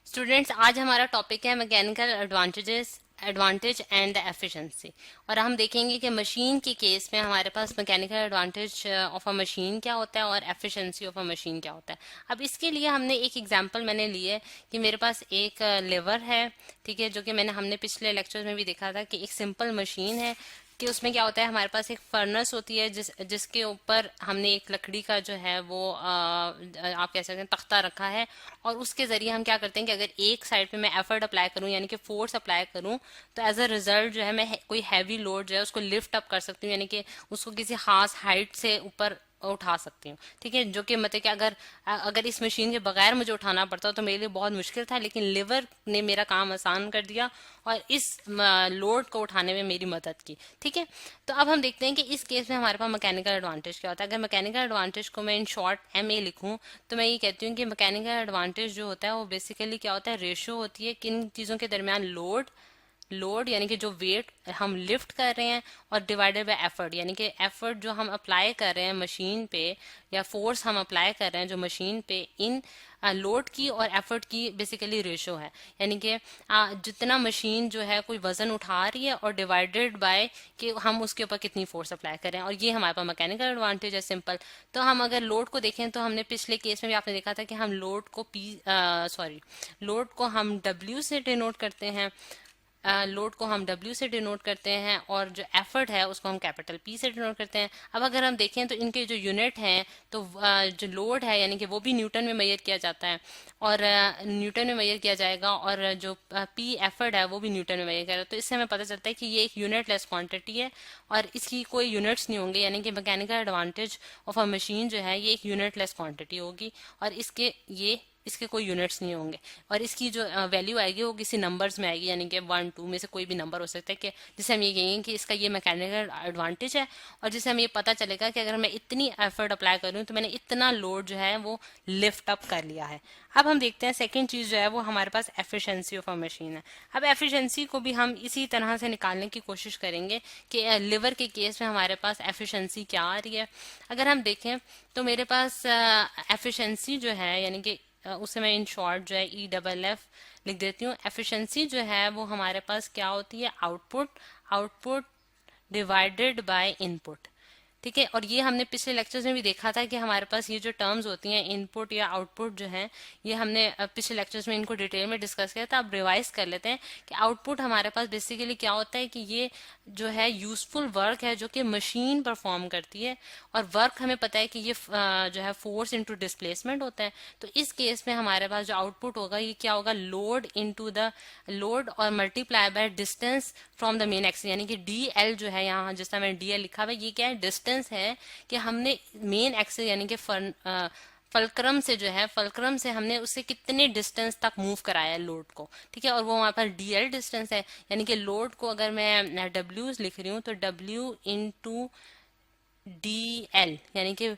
Students, आज हमारा topic है mechanical advantage and the efficiency. और हम देखेंगे कि मशीन के केस में हमारे पास mechanical advantage of a machine क्या होता है और एफिशिएंसी ऑफ अ मशीन क्या होता है। अब इसके लिए हमने एक एग्जांपल मैंने ली है कि मेरे पास एक लेवर है, ठीक है, जो कि हमने पिछले लेक्चर में भी देखा था कि एक सिंपल मशीन है कि उसमें क्या होता है, हमारे पास एक फर्नेस होती है जिसके ऊपर हमने एक लकड़ी का जो है वो आप कह सकते हैं तख्ता रखा है। और उसके जरिए हम क्या करते हैं कि अगर एक साइड पे मैं एफर्ट अप्लाई करूं यानी कि फोर्स अप्लाई करूं, तो एज अ रिजल्ट जो है मैं कोई हैवी लोड जो है उसको लिफ्ट अप कर सकती हूँ, यानी कि उसको किसी खास हाइट से ऊपर उठा सकती हूँ। ठीक है, जो कि मतलब कि अगर अगर इस मशीन के बगैर मुझे उठाना पड़ता तो मेरे लिए बहुत मुश्किल था, लेकिन लिवर ने मेरा काम आसान कर दिया और इस लोड को उठाने में मेरी मदद की। ठीक है, तो अब हम देखते हैं कि इस केस में हमारे पास मैकेनिकल एडवांटेज क्या होता है। अगर मैकेनिकल एडवांटेज को मैं इन शॉर्ट MA लिखूं, तो मैं ये कहती हूँ कि मैकेनिकल एडवांटेज जो होता है वो बेसिकली क्या होता है, रेशियो होती है किन चीज़ों के दरमियान, लोड यानी कि जो वेट हम लिफ्ट कर रहे हैं, और डिवाइडेड बाय एफर्ट यानी कि एफर्ट जो हम अप्लाई कर रहे हैं मशीन पे, या फोर्स हम अप्लाई कर रहे हैं जो मशीन पे, इन लोड की और एफर्ट की बेसिकली रेशो है। यानी कि जितना मशीन जो है कोई वजन उठा रही है और डिवाइडेड बाय कि हम उसके ऊपर कितनी फोर्स अप्लाई करें, और ये हमारे पास मैकेनिकल एडवांटेज है, सिंपल। तो हम अगर लोड को देखें तो हमने पिछले केस में भी आपने देखा था कि हम लोड को हम W से डिनोट करते हैं, लोड को हम W से डिनोट करते हैं, और जो एफर्ट है उसको हम कैपिटल P से डिनोट करते हैं। अब अगर हम देखें तो इनके जो यूनिट हैं, तो जो लोड है यानी कि वो भी न्यूटन में मेजर किया जाता है, और न्यूटन में मेजर किया जाएगा, और जो P एफर्ट है वो भी न्यूटन में मेजर किया जाएगा। तो इससे हमें पता चलता है कि ये एक यूनिट लेस क्वांटिटी है और इसकी कोई यूनिट्स नहीं होंगे, यानी कि mechanical advantage of a machine जो है ये एक यूनिट लेस क्वांटिटी होगी, और इसके कोई यूनिट्स नहीं होंगे, और इसकी जो वैल्यू आएगी वो किसी नंबर्स में आएगी, यानी कि 1 2 में से कोई भी नंबर हो सकता है, कि जिसे हम ये कहेंगे कि इसका ये मैकेनिकल एडवांटेज है, और जिससे हमें ये पता चलेगा कि अगर मैं इतनी एफर्ट अप्लाई करूँ तो मैंने इतना लोड जो है वो लिफ्ट अप कर लिया है। अब हम देखते हैं सेकेंड चीज जो है वो हमारे पास एफिशिएंसी ऑफ अ मशीन है। अब एफिशिएंसी को भी हम इसी तरह से निकालने की कोशिश करेंगे कि लिवर के केस में हमारे पास एफिशिएंसी क्या आ रही है। अगर हम देखें तो मेरे पास एफिशिएंसी जो है, यानी कि उसे मैं इन शॉर्ट जो है EFF लिख देती हूँ। एफिशिएंसी जो है वो हमारे पास क्या होती है, आउटपुट डिवाइडेड बाय इनपुट। ठीक है, और ये हमने पिछले लेक्चर्स में भी देखा था कि हमारे पास ये जो टर्म्स होती हैं इनपुट या आउटपुट जो है, ये हमने पिछले लेक्चर्स में इनको डिटेल में डिस्कस किया था। अब रिवाइज कर लेते हैं कि आउटपुट हमारे पास बेसिकली क्या होता है, कि ये जो है यूजफुल वर्क है जो कि मशीन परफॉर्म करती है, और वर्क हमें पता है कि ये जो है फोर्स इनटू डिस्प्लेसमेंट होता है। तो इस केस में हमारे पास जो आउटपुट होगा ये क्या होगा, लोड और multiply by distance from the main axis, यानी कि DL जो है, यहाँ जिस तरह मैंने DL लिखा हुआ है, ये क्या है, डिस्टेंस है कि हमने मेन एक्सिस यानी कि फलक्रम से हमने उससे कितने डिस्टेंस तक मूव कराया है लोड को। ठीक है, और वो हमारे पास DL डिस्टेंस है, यानी कि लोड को अगर मैं W लिख रही हूँ तो W इंटू DL, यानी कि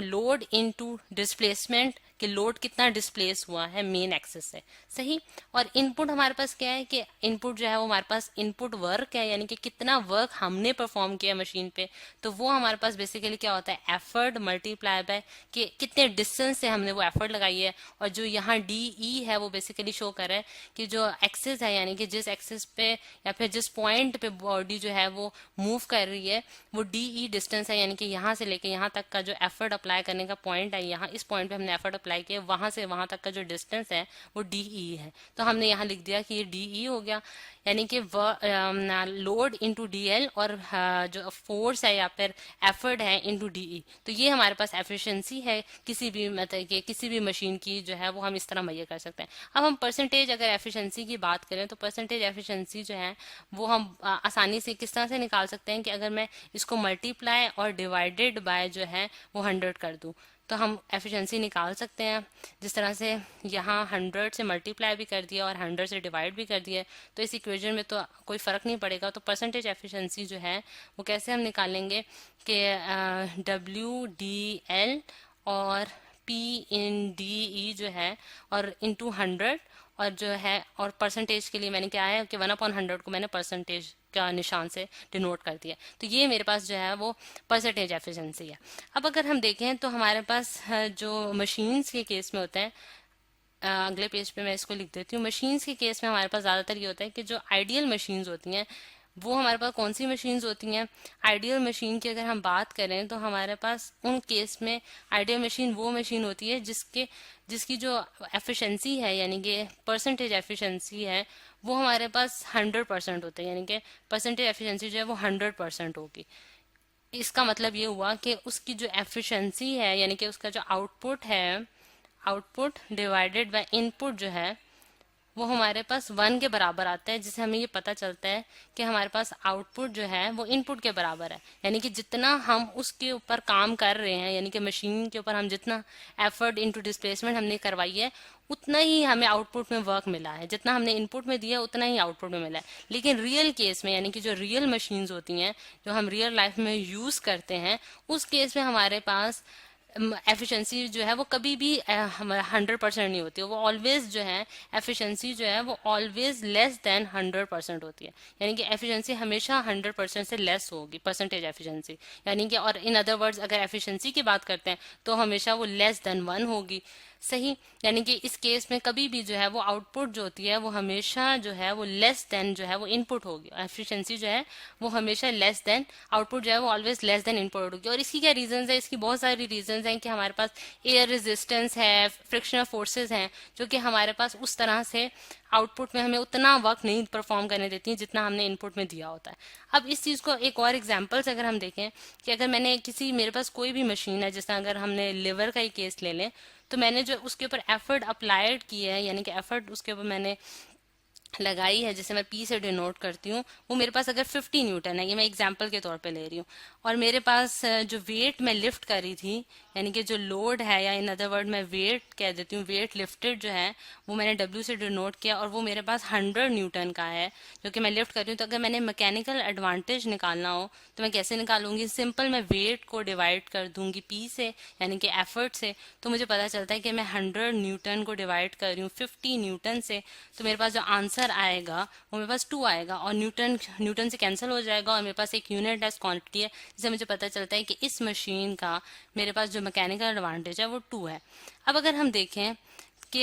लोड इनटू डिस्प्लेसमेंट, कि लोड कितना डिस्प्लेस हुआ है मेन एक्सिस से। सही। और इनपुट हमारे पास क्या है, कि इनपुट जो है वो हमारे पास इनपुट वर्क है, यानी कि कितना वर्क हमने परफॉर्म किया मशीन पे। तो वो हमारे पास बेसिकली क्या होता है, एफर्ट मल्टीप्लाई बाय कि कितने डिस्टेंस से हमने वो एफर्ट लगाई है। और जो यहाँ DE है वो बेसिकली शो कर रहा है कि जो एक्सिस है, यानी कि जिस एक्सिस पे या फिर जिस पॉइंट पे बॉडी जो है वो मूव कर रही है, वो DE डिस्टेंस है, यानी कि यहाँ से लेके यहाँ तक का जो एफर्ट अप्लाई करने का पॉइंट है, यहाँ इस पॉइंट पे हमने एफर्ट अप्लाई किया, वहां से वहां तक का जो डिस्टेंस है वो DE है। तो हमने यहाँ लिख दिया कि ये DE हो गया, यानी कि लोड इंटू DL, और जो फोर्स है या फिर एफर्ट है इंटू DE। तो ये हमारे पास एफिशिएंसी है किसी भी मतलब कि किसी भी मशीन की जो है वो हम इस तरह मेजर कर सकते हैं। अब हम परसेंटेज अगर एफिशिएंसी की बात करें तो परसेंटेज एफिशिएंसी जो है वो हम आसानी से किस तरह से निकाल सकते हैं, कि अगर मैं इसको मल्टीप्लाई और डिवाइडेड बाय जो है वो 100 कर दूं, तो हम एफिशिएंसी निकाल सकते हैं। जिस तरह से यहाँ 100 से मल्टीप्लाई भी कर दिया और 100 से डिवाइड भी कर दिया, तो इस इक्वेशन में तो कोई फ़र्क नहीं पड़ेगा। तो परसेंटेज एफिशिएंसी जो है वो कैसे हम निकालेंगे, कि WDL और P/DE जो है, और इंटू 100, और जो है, और परसेंटेज के लिए मैंने क्या है कि 1/100 को मैंने परसेंटेज का निशान से डिनोट कर दिया। तो ये मेरे पास जो है वो परसेंटेज एफिशिएंसी है। अब अगर हम देखें तो हमारे पास जो मशीन्स के केस में होते हैं, अगले पेज पे मैं इसको लिख देती हूँ। मशीन्स के केस में हमारे पास ज़्यादातर ये होता है कि जो आइडियल मशीन्स होती हैं वो हमारे पास कौन सी मशीन्स होती हैं। आइडियल मशीन की अगर हम बात करें तो हमारे पास उन केस में आइडियल मशीन वो मशीन होती है जिसकी जो एफिशिएंसी है यानी कि परसेंटेज एफिशिएंसी है वो हमारे पास 100% होता है, यानी कि परसेंटेज एफिशिएंसी जो है वो 100% होगी। इसका मतलब ये हुआ कि उसकी जो एफिशिएंसी है यानी कि उसका जो आउटपुट है, आउटपुट डिवाइडेड बाय इनपुट जो है वो हमारे पास 1 के बराबर आता है, जिससे हमें ये पता चलता है कि हमारे पास आउटपुट जो है वो इनपुट के बराबर है। यानी कि जितना हम उसके ऊपर काम कर रहे हैं यानी कि मशीन के ऊपर हम जितना एफर्ट इनटू डिस्प्लेसमेंट हमने करवाई है उतना ही हमें आउटपुट में वर्क मिला है, जितना हमने इनपुट में दिया उतना ही आउटपुट में मिला है। लेकिन रियल केस में यानी कि जो रियल मशीन्स होती हैं जो हम रियल लाइफ में यूज करते हैं उस केस में हमारे पास एफिशिएंसी जो है वो कभी भी 100% नहीं होती है। वो ऑलवेज जो है एफिशिएंसी जो है वो ऑलवेज लेस देन 100% होती है। यानी कि एफिशिएंसी हमेशा 100% से लेस होगी, परसेंटेज एफिशिएंसी यानी कि। और इन अदर वर्ड्स अगर एफिशिएंसी की बात करते हैं तो हमेशा वो लेस देन 1 होगी। सही, यानी कि इस केस में कभी भी जो है वो आउटपुट जो होती है वो हमेशा जो है वो लेस देन जो है वो इनपुट होगी। एफिशिएंसी जो है वो हमेशा लेस देन आउटपुट जो है वो ऑलवेज लेस देन इनपुट होगी। और इसकी क्या रीजंस है? इसकी बहुत सारी रीजंस हैं कि हमारे पास एयर रेजिस्टेंस है, फ्रिक्शनल फोर्सेस हैं जो कि हमारे पास उस तरह से आउटपुट में हमें उतना वर्क नहीं परफॉर्म करने देती हैं जितना हमने इनपुट में दिया होता है। अब इस चीज़ को एक और एग्जांपल्स अगर हम देखें कि अगर मैंने मेरे पास कोई भी मशीन है, जैसे अगर हमने लिवर का ही केस ले लें, तो मैंने जो उसके ऊपर एफर्ट अप्लाइड किया है यानी कि एफर्ट उसके ऊपर मैंने लगाई है, जैसे मैं पी से डिनोट करती हूँ, वो मेरे पास अगर 50 न्यूटन है, ये मैं एग्जांपल के तौर पे ले रही हूँ, और मेरे पास जो वेट मैं लिफ्ट करी थी यानी कि जो लोड है या इन अदर वर्ड मैं वेट कह देती हूँ, वेट लिफ्टेड जो है वो मैंने डब्ल्यू से डिनोट किया और वो मेरे पास 100 न्यूटन का है जो कि मैं लिफ्ट कर रही हूँ। तो अगर मैंने मैकेनिकल एडवांटेज निकालना हो तो मैं कैसे निकालूंगी? सिंपल, मैं वेट को डिवाइड कर दूंगी पी से यानी कि एफर्ट से, तो मुझे पता चलता है कि मैं 100 न्यूटन को डिवाइड कर रही हूँ 50 न्यूटन से, तो मेरे पास जो आंसर आएगा वो मेरे पास 2 आएगा और न्यूटन न्यूटन से कैंसिल हो जाएगा और मेरे पास एक यूनिट एज क्वांटिटी है, जिससे मुझे पता चलता है कि इस मशीन का मेरे पास जो मैकेनिकल एडवांटेज है वो 2 है। अब अगर हम देखें कि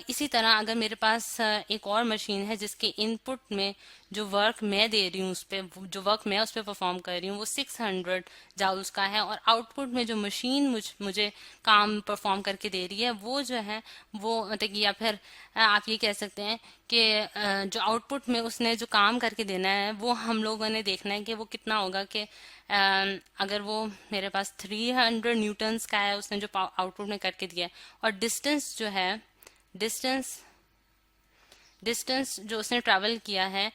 इसी तरह अगर मेरे पास एक और मशीन है जिसके इनपुट में जो वर्क मैं दे रही हूँ उस पर जो वर्क मैं उस पर परफॉर्म कर रही हूँ वो 600 जाउल्स का है, और आउटपुट में जो मशीन मुझे काम परफॉर्म करके दे रही है वो जो है वो मतलब कि, या फिर आप ये कह सकते हैं कि जो आउटपुट में उसने जो काम करके देना है वो हम लोगों ने देखना है कि वो कितना होगा। कि अगर वो मेरे पास 300 न्यूटन्स का है उसने जो आउटपुट में करके दिया है, और डिस्टेंस जो है डिस्टेंस जो उसने ट्रैवल किया है,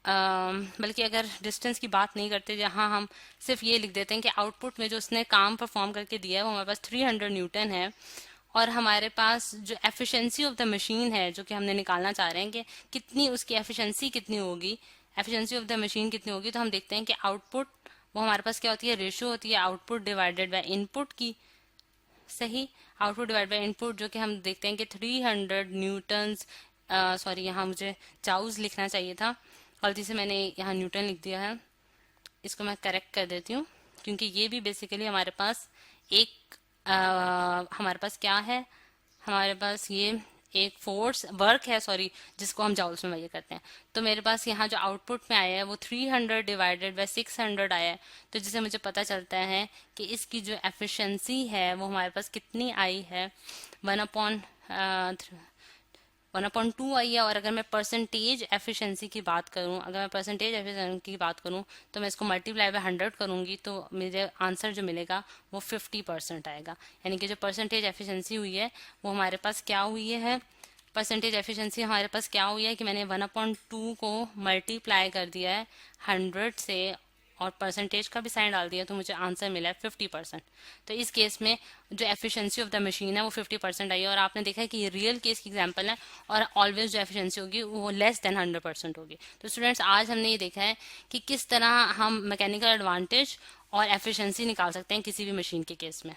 बल्कि अगर डिस्टेंस की बात नहीं करते, जहाँ हम सिर्फ ये लिख देते हैं कि आउटपुट में जो उसने काम परफॉर्म करके दिया है वो हमारे पास 300 न्यूटन है, और हमारे पास जो एफिशिएंसी ऑफ द मशीन है जो कि हमने निकालना चाह रहे हैं कि कितनी उसकी एफिशिएंसी कितनी होगी, एफिशिएंसी ऑफ द मशीन कितनी होगी, तो हम देखते हैं कि आउटपुट वो हमारे पास क्या होती है? रेशियो होती है आउटपुट डिवाइडेड बाय इनपुट की। सही, आउटपुट डिवाइड बाय इनपुट, जो कि हम देखते हैं कि 300 न्यूटन्स, सॉरी यहाँ मुझे जाउज लिखना चाहिए था, गलती से मैंने यहाँ न्यूटन लिख दिया है, इसको मैं करेक्ट कर देती हूँ, क्योंकि ये भी बेसिकली हमारे पास हमारे पास क्या है, हमारे पास ये एक फोर्स वर्क है, सॉरी, जिसको हम जाउल्स में मेजर करते हैं। तो मेरे पास यहाँ जो आउटपुट में आया है वो 300 डिवाइडेड बाय 600 आया है, तो जिससे मुझे पता चलता है कि इसकी जो एफिशिएंसी है वो हमारे पास कितनी आई है, 1/2 आई है। और अगर मैं परसेंटेज एफिशिएंसी की बात करूं, अगर मैं परसेंटेज एफिशिएंसी की बात करूं तो मैं इसको मल्टीप्लाई बाय 100 करूंगी तो मुझे आंसर जो मिलेगा वो 50% आएगा। यानी कि जो परसेंटेज एफिशिएंसी हुई है वो हमारे पास क्या हुई है, परसेंटेज एफिशिएंसी हमारे पास क्या हुई है कि मैंने 1/2 को मल्टीप्लाई कर दिया है 100 से और परसेंटेज का भी साइन डाल दिया, तो मुझे आंसर मिला है 50%। तो इस केस में जो एफिशिएंसी ऑफ द मशीन है वो 50% आई है, और आपने देखा है कि ये रियल केस की एग्जांपल है, और ऑलवेज जो एफिशिएंसी होगी वो लेस देन 100% होगी। तो स्टूडेंट्स, आज हमने ये देखा है कि किस तरह हम मैकेनिकल एडवांटेज और एफिशिएंसी निकाल सकते हैं किसी भी मशीन के केस में।